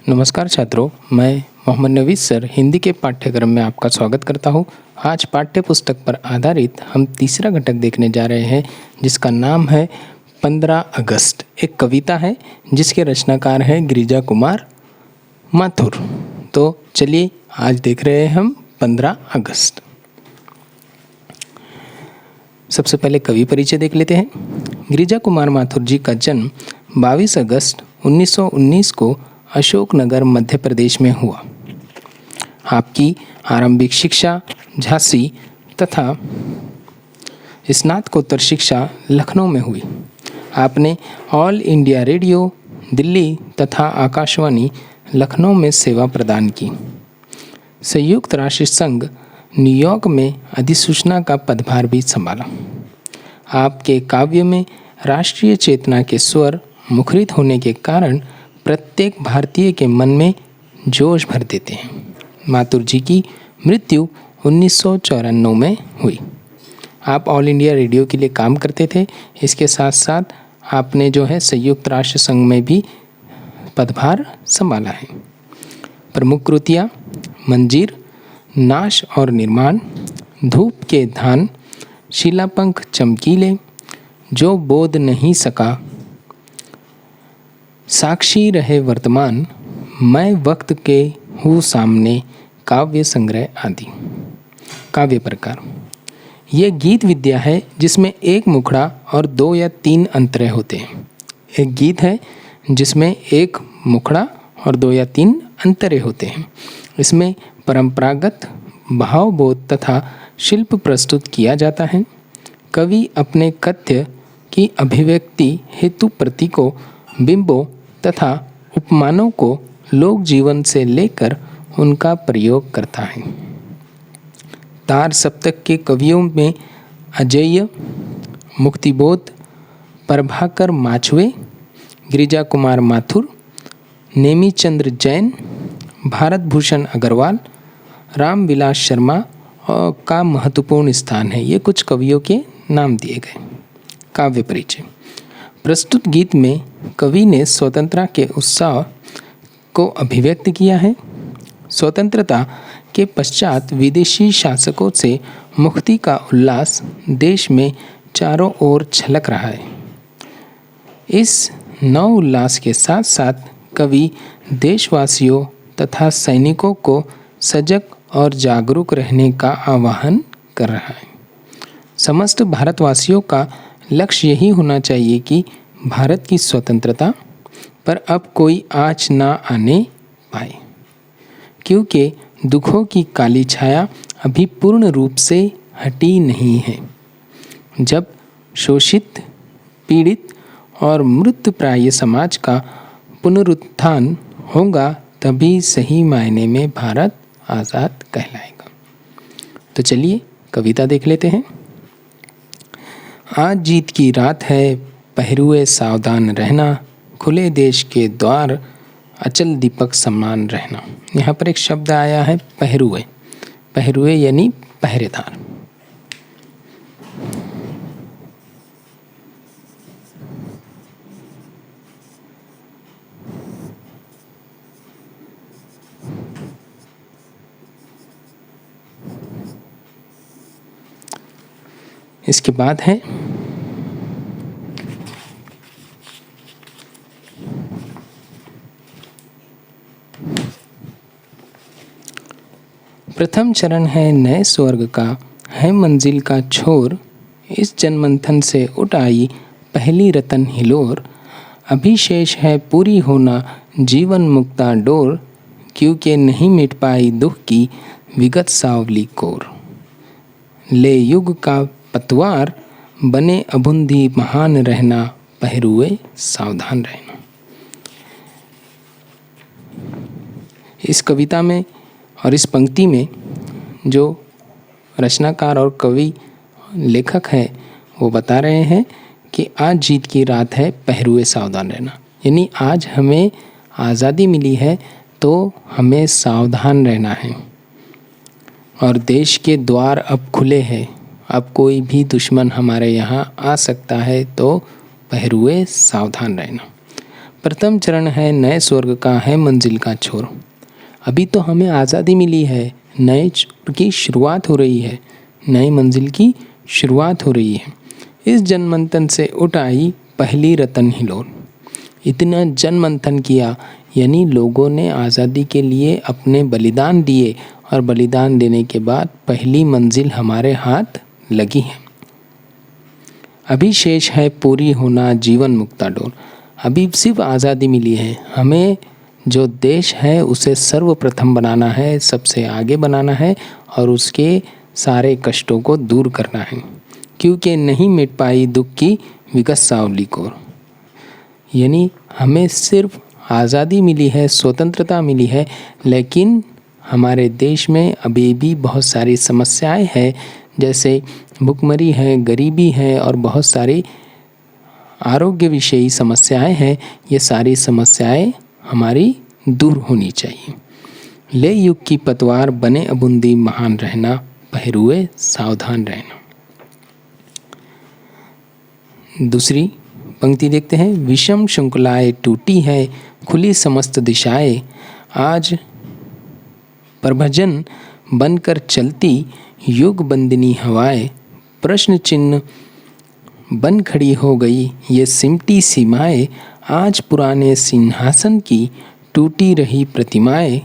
नमस्कार छात्रों, मैं मोहम्मद नवीद सर हिंदी के पाठ्यक्रम में आपका स्वागत करता हूं। आज पाठ्य पुस्तक पर आधारित हम तीसरा घटक देखने जा रहे हैं जिसका नाम है 15 अगस्त। एक कविता है जिसके रचनाकार हैं गिरिजा कुमार माथुर। तो चलिए आज देख रहे हैं हम 15 अगस्त। सबसे पहले कवि परिचय देख लेते हैं। गिरिजा कुमार माथुर जी का जन्म 22 अगस्त 1919 को अशोकनगर मध्य प्रदेश में हुआ। आपकी आरंभिक शिक्षा झांसी तथा स्नातकोत्तर शिक्षा लखनऊ में हुई। आपने ऑल इंडिया रेडियो दिल्ली तथा आकाशवाणी लखनऊ में सेवा प्रदान की। संयुक्त राष्ट्र संघ न्यूयॉर्क में अधिसूचना का पदभार भी संभाला। आपके काव्य में राष्ट्रीय चेतना के स्वर मुखरित होने के कारण प्रत्येक भारतीय के मन में जोश भर देते हैं। माथुर जी की मृत्यु 1994 में हुई। आप ऑल इंडिया रेडियो के लिए काम करते थे। इसके साथ साथ आपने संयुक्त राष्ट्र संघ में भी पदभार संभाला है। प्रमुख कृतियाँ मंजीर, नाश और निर्माण, धूप के धान, शिलापंख चमकीले, जो बोध नहीं सका, साक्षी रहे वर्तमान, मैं वक्त के हूँ सामने, काव्य संग्रह आदि। काव्य प्रकार, यह गीत विद्या है जिसमें एक मुखड़ा और 2 या 3 अंतरे होते हैं। एक गीत है जिसमें एक मुखड़ा और 2 या 3 अंतरे होते हैं। इसमें परंपरागत भावबोध तथा शिल्प प्रस्तुत किया जाता है। कवि अपने कथ्य की अभिव्यक्ति हेतु प्रतीकों, बिंबों तथा उपमानों को लोक जीवन से लेकर उनका प्रयोग करता है। तार सप्तक के कवियों में अजेय, मुक्तिबोध, प्रभाकर माचवे, गिरिजा कुमार माथुर, नेमीचंद्र जैन, भारत भूषण अग्रवाल, रामविलास शर्मा का महत्वपूर्ण स्थान है। ये कुछ कवियों के नाम दिए गए। काव्य परिचय, प्रस्तुत गीत में कवि ने स्वतंत्रता के उत्साह को अभिव्यक्त किया है। स्वतंत्रता के पश्चात विदेशी शासकों से मुक्ति का उल्लास देश में चारों ओर छलक रहा है। इस नव उल्लास के साथ साथ कवि देशवासियों तथा सैनिकों को सजग और जागरूक रहने का आह्वान कर रहा है। समस्त भारतवासियों का लक्ष्य यही होना चाहिए कि भारत की स्वतंत्रता पर अब कोई आँच ना आने पाए, क्योंकि दुखों की काली छाया अभी पूर्ण रूप से हटी नहीं है। जब शोषित, पीड़ित और मृतप्राय समाज का पुनरुत्थान होगा तभी सही मायने में भारत आज़ाद कहलाएगा। तो चलिए कविता देख लेते हैं। आज जीत की रात है, पहरुए सावधान रहना, खुले देश के द्वार, अचल दीपक समान रहना। यहाँ पर एक शब्द आया है पहरुए। पहरुए यानी पहरेदार। इसके बाद है प्रथम चरण है नए स्वर्ग का, है मंजिल का छोर, इस जनमंथन से उठ आई पहली रतन हिलोर, अभी शेष है पूरी होना जीवन मुक्ता डोर, क्योंकि नहीं मिट पाई दुख की विगत सावली कोर, ले युग का पतवार बने अबुंधी महान रहना, पहरुए सावधान रहना। इस कविता में और इस पंक्ति में जो रचनाकार और कवि लेखक है वो बता रहे हैं कि आज जीत की रात है, पहरुए सावधान रहना। यानी आज हमें आज़ादी मिली है तो हमें सावधान रहना है और देश के द्वार अब खुले हैं। अब कोई भी दुश्मन हमारे यहाँ आ सकता है तो पहरुए सावधान रहना। प्रथम चरण है नए स्वर्ग का, है मंजिल का छोर। अभी तो हमें आज़ादी मिली है, नए छोर की शुरुआत हो रही है, नई मंजिल की शुरुआत हो रही है। इस जनमंथन से उठ आई पहली रतन हिलोर। इतना जनमंथन किया, यानी लोगों ने आज़ादी के लिए अपने बलिदान दिए और बलिदान देने के बाद पहली मंजिल हमारे हाथ लगी है। अभी शेष है पूरी होना जीवन मुक्ता डोर। अभी सिर्फ आज़ादी मिली है, हमें जो देश है उसे सर्वप्रथम बनाना है, सबसे आगे बनाना है और उसके सारे कष्टों को दूर करना है, क्योंकि नहीं मिट पाई दुख की विकट सावली को। यानी हमें सिर्फ आज़ादी मिली है, स्वतंत्रता मिली है, लेकिन हमारे देश में अभी भी बहुत सारी समस्याएं हैं, जैसे भुखमरी है, गरीबी है और बहुत सारी आरोग्य विषयी समस्याएं हैं। ये सारी समस्याएं हमारी दूर होनी चाहिए। ले युग की पतवार बने अबुंदी महान रहना, पहरुए सावधान रहना। दूसरी पंक्ति देखते हैं। विषम श्रृंखलाएं टूटी है, खुली समस्त दिशाएं, आज प्रभजन बनकर चलती युग बंदिनी हवाएं। प्रश्न चिन्ह बन खड़ी हो गई ये सिमटी सीमाएं, आज पुराने सिंहासन की टूटी रही प्रतिमाएं।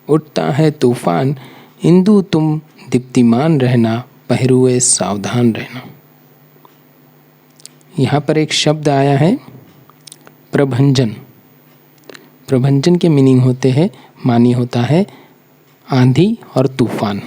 उठता है तूफान, इंदु तुम दीप्तिमान रहना, पहरुए सावधान रहना। यहाँ पर एक शब्द आया है प्रभंजन। प्रभंजन के मीनिंग होते हैं, मानी होता है आंधी और तूफान।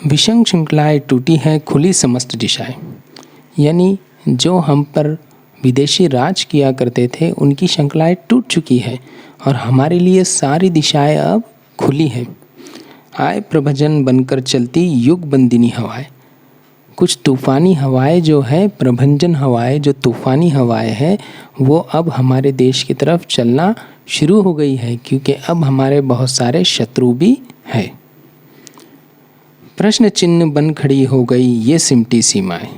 विषम श्रृंखलाएं टूटी है, खुली समस्त दिशाएं। यानी जो हम पर विदेशी राज किया करते थे उनकी श्रृंखलाएं टूट चुकी है और हमारे लिए सारी दिशाएं अब खुली है। आए प्रभजन बनकर चलती युग बंदिनी हवाएं। कुछ तूफ़ानी हवाएं जो है, प्रभंजन हवाएं जो तूफ़ानी हवाएं हैं, वो अब हमारे देश की तरफ चलना शुरू हो गई है, क्योंकि अब हमारे बहुत सारे शत्रु भी हैं। प्रश्न चिन्ह बन खड़ी हो गई ये सिमटी सीमाएं।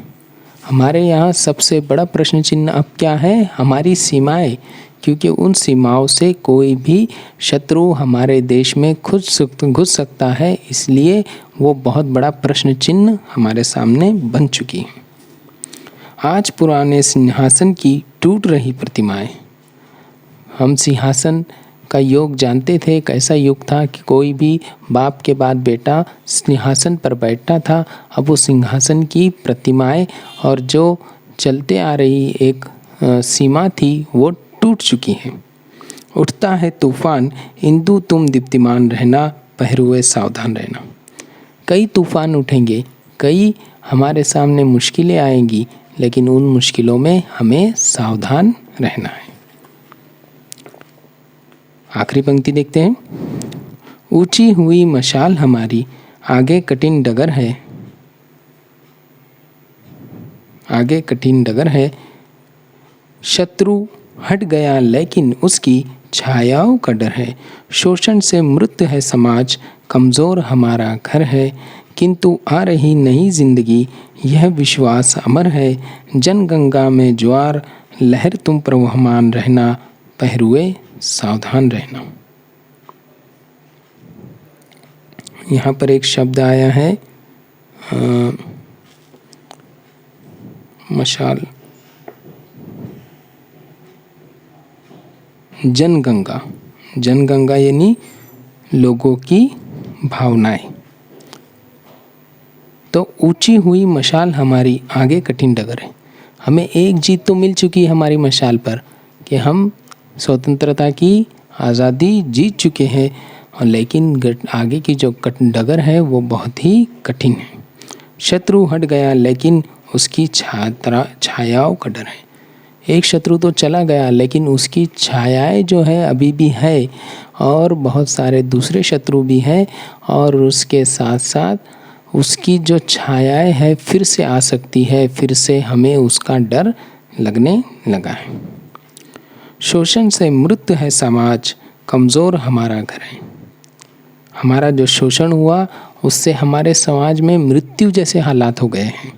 हमारे यहाँ सबसे बड़ा प्रश्न चिन्ह अब क्या है? हमारी सीमाएं, क्योंकि उन सीमाओं से कोई भी शत्रु हमारे देश में घुस सकता है, इसलिए वो बहुत बड़ा प्रश्न चिन्ह हमारे सामने बन चुकी है। आज पुराने सिंहासन की टूट रही प्रतिमाएं। हम सिंहासन का युग जानते थे, कैसा युग था कि कोई भी बाप के बाद बेटा सिंहासन पर बैठता था। अब वो सिंहासन की प्रतिमाएं और जो चलते आ रही एक सीमा थी वो टूट चुकी हैं। उठता है तूफान, इंदु तुम दीप्तिमान रहना, पहरुए सावधान रहना। कई तूफान उठेंगे, कई हमारे सामने मुश्किलें आएंगी, लेकिन उन मुश्किलों में हमें सावधान रहना है। आखिरी पंक्ति देखते हैं। ऊंची हुई मशाल हमारी, आगे कठिन डगर है, आगे कठिन डगर है। शत्रु हट गया लेकिन उसकी छायाओं का डर है। शोषण से मृत है समाज, कमज़ोर हमारा घर है, किंतु आ रही नई जिंदगी यह विश्वास अमर है। जनगंगा में ज्वार लहर तुम प्रवहमान रहना, पहरुए सावधान रहना। यहाँ पर एक शब्द आया है मशाल। जनगंगा, जनगंगा यानी लोगों की भावनाएं। तो ऊंची हुई मशाल हमारी, आगे कठिन डगर है। हमें एक जीत तो मिल चुकी है हमारी मशाल पर कि हम स्वतंत्रता की आज़ादी जीत चुके हैं, और लेकिन आगे की जो डगर है वो बहुत ही कठिन है। शत्रु हट गया लेकिन उसकी छायाओं का डर है। एक शत्रु तो चला गया, लेकिन उसकी छायाएं जो है अभी भी है, और बहुत सारे दूसरे शत्रु भी हैं, और उसके साथ साथ उसकी जो छायाएं है फिर से आ सकती है, फिर से हमें उसका डर लगने लगा है। शोषण से मृत है समाज, कमज़ोर हमारा घर है। हमारा जो शोषण हुआ उससे हमारे समाज में मृत्यु जैसे हालात हो गए हैं।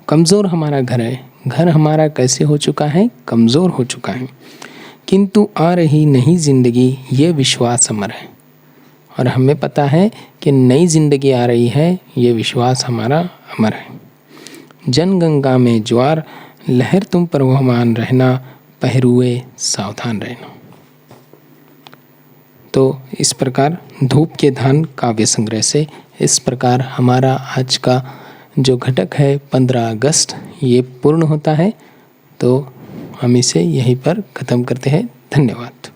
कमज़ोर हमारा घर है, घर हमारा कैसे हो चुका है, कमज़ोर हो चुका है। किंतु आ रही नई जिंदगी, ये विश्वास अमर है, और हमें पता है कि नई जिंदगी आ रही है, ये विश्वास हमारा अमर है। जनगंगा में ज्वार, लहर तुम पर वहमान रहना, पहरुए सावधान रहना। तो इस प्रकार धूप के धान काव्य संग्रह से इस प्रकार हमारा आज का जो घटक है 15 अगस्त ये पूर्ण होता है। तो हम इसे यहीं पर ख़त्म करते हैं। धन्यवाद।